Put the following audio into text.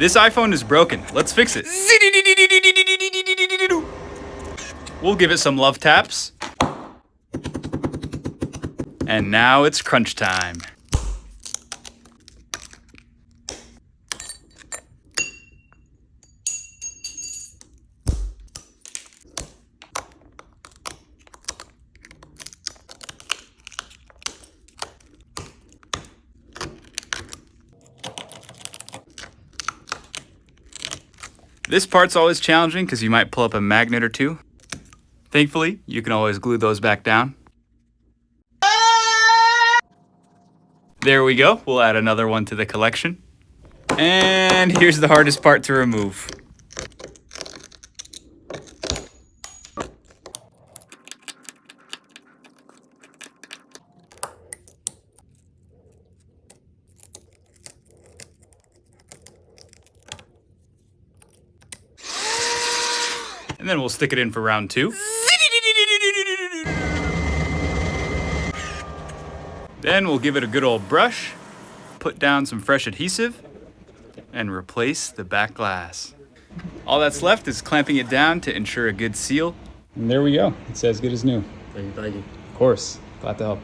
This iPhone is broken. Let's fix it. We'll give it some love taps. And now it's crunch time. This part's always challenging because you might pull up a magnet or two. Thankfully, you can always glue those back down. There we go. We'll add another one to the collection. And here's the hardest part to remove. And then we'll stick it in for round 2. Then we'll give it a good old brush, put down some fresh adhesive, and replace the back glass. All that's left is clamping it down to ensure a good seal. And there we go. It's as good as new. Thank you. Of course. Glad to help.